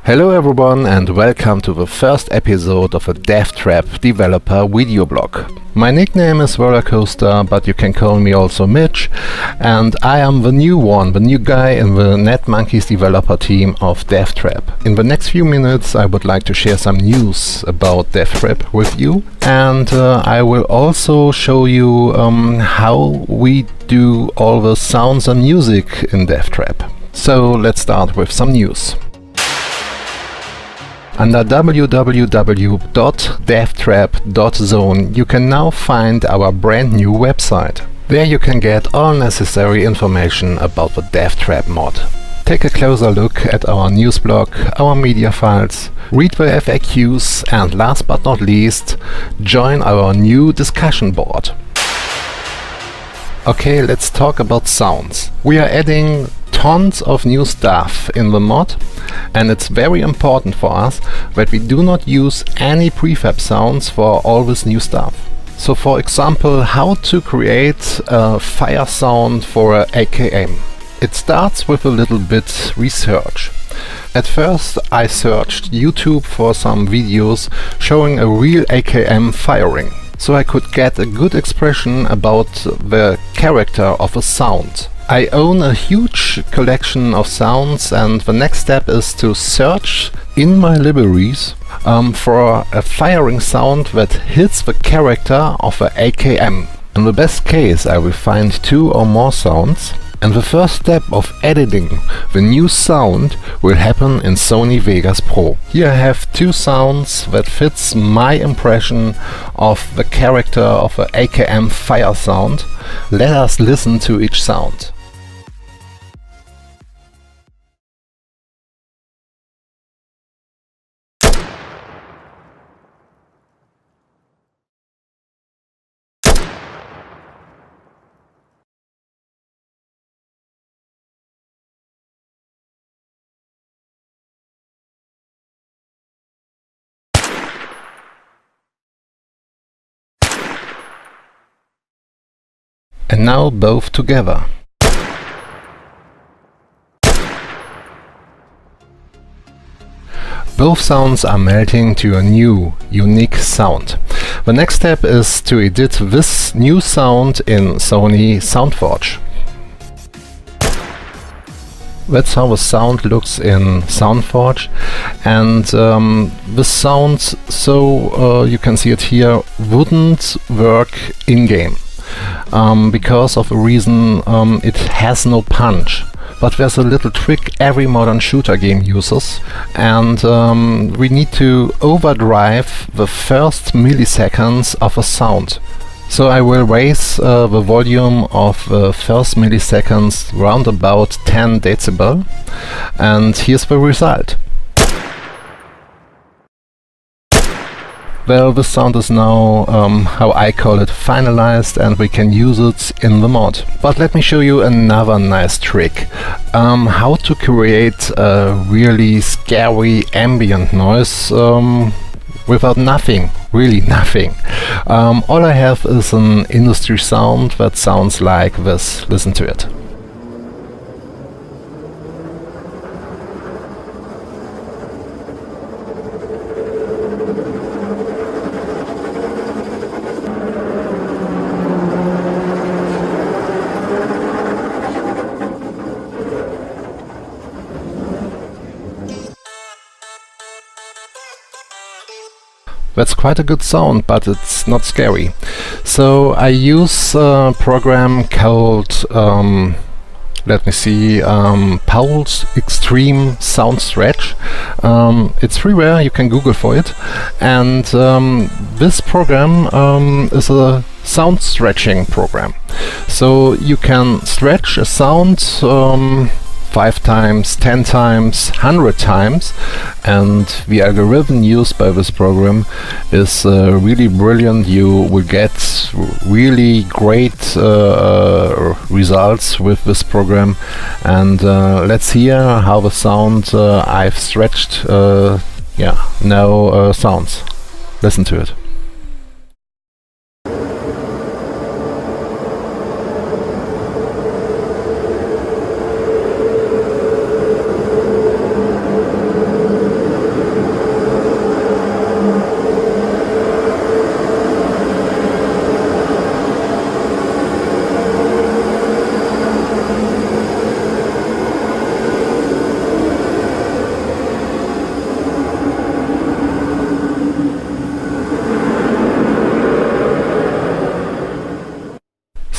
Hello everyone and welcome to the first episode of a DeathTrap developer video blog. My nickname is ᴠɪᴅᴇᴏ, but you can call me also Mitch, and I am the new guy in the NetMonkeys developer team of DeathTrap. In the next few minutes I would like to share some news about DeathTrap with you, and I will also show you how we do all the sounds and music in DeathTrap. So let's start with some news. Under www.deathtrap.zone you can now find our brand new website. There you can get all necessary information about the DeathTrap mod. Take a closer look at our news blog, our media files, read the FAQs, and last but not least, join our new discussion board. Okay, let's talk about sounds. We are adding tons of new stuff in the mod, and it's very important for us that we do not use any prefab sounds for all this new stuff. So for example, how to create a fire sound for a AKM. It starts with a little bit research. At first I searched YouTube for some videos showing a real AKM firing, so I could get a good expression about the character of a sound. I own a huge collection of sounds, and the next step is to search in my libraries for a firing sound that hits the character of a AKM. In the best case I will find 2 or more sounds, and the first step of editing the new sound will happen in Sony Vegas Pro. Here I have 2 sounds that fits my impression of the character of a AKM fire sound. Let us listen to each sound. And now both together. Both sounds are melting to a new, unique sound. The next step is to edit this new sound in Sony SoundForge. That's how the sound looks in SoundForge, and this sound, so you can see it here, wouldn't work in-game. Because of a reason, it has no punch. But there's a little trick every modern shooter game uses, and we need to overdrive the first milliseconds of a sound. So I will raise the volume of the first milliseconds round about 10 dB, and here's the result. Well, this sound is now, how I call it, finalized, and we can use it in the mod. But let me show you another nice trick. How to create a really scary ambient noise without nothing, really nothing. All I have is an industry sound that sounds like this. Listen to it. That's quite a good sound, but it's not scary. So I use a program called, let me see, Powell's Extreme Sound Stretch. It's freeware, you can Google for it. And this program is a sound stretching program. So you can stretch a sound 5 times, 10 times, 100 times, and the algorithm used by this program is really brilliant. You will get really great results with this program, and let's hear how the sound I've stretched now sounds. Listen to it.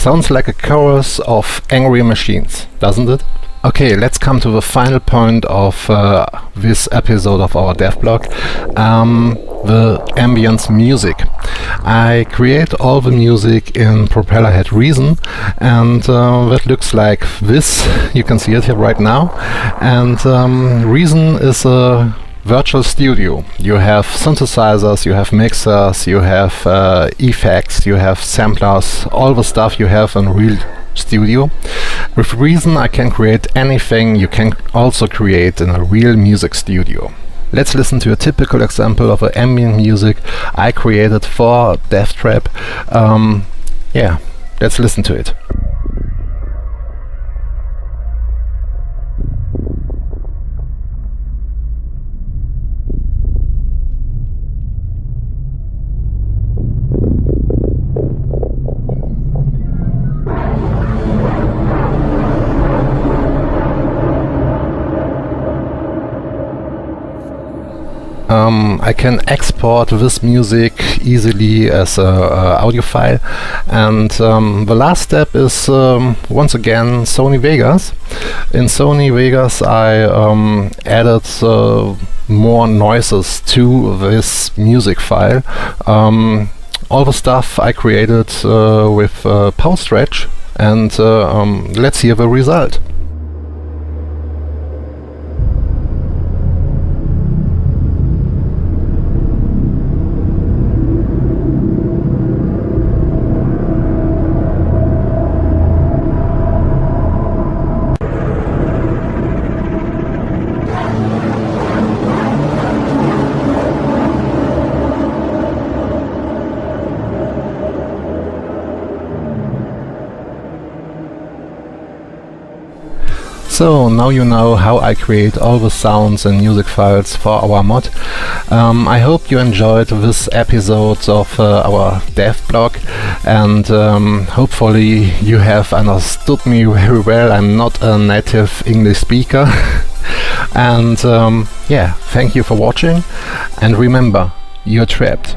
Sounds like a chorus of angry machines, doesn't it? Okay, let's come to the final point of this episode of our dev blog, the ambience music. I create all the music in ప్రభജᴜ Reason, and that looks like this. You can see it here right now. And Reason is a virtual studio. You have synthesizers, you have mixers, you have effects, you have samplers, all the stuff you have in real studio. With Reason I can create anything you can also create in a real music studio. Let's listen to a typical example of ambient music I created for DeathTrap. Yeah, let's listen to it. I can export this music easily as a audio file, and the last step is once again Sony Vegas. In Sony Vegas I added more noises to this music file. All the stuff I created with Power Stretch, and let's hear the result. So now you know how I create all the sounds and music files for our mod. I hope you enjoyed this episode of our dev blog, and hopefully you have understood me very well. I'm not a native English speaker. And yeah, thank you for watching, and remember, you're trapped.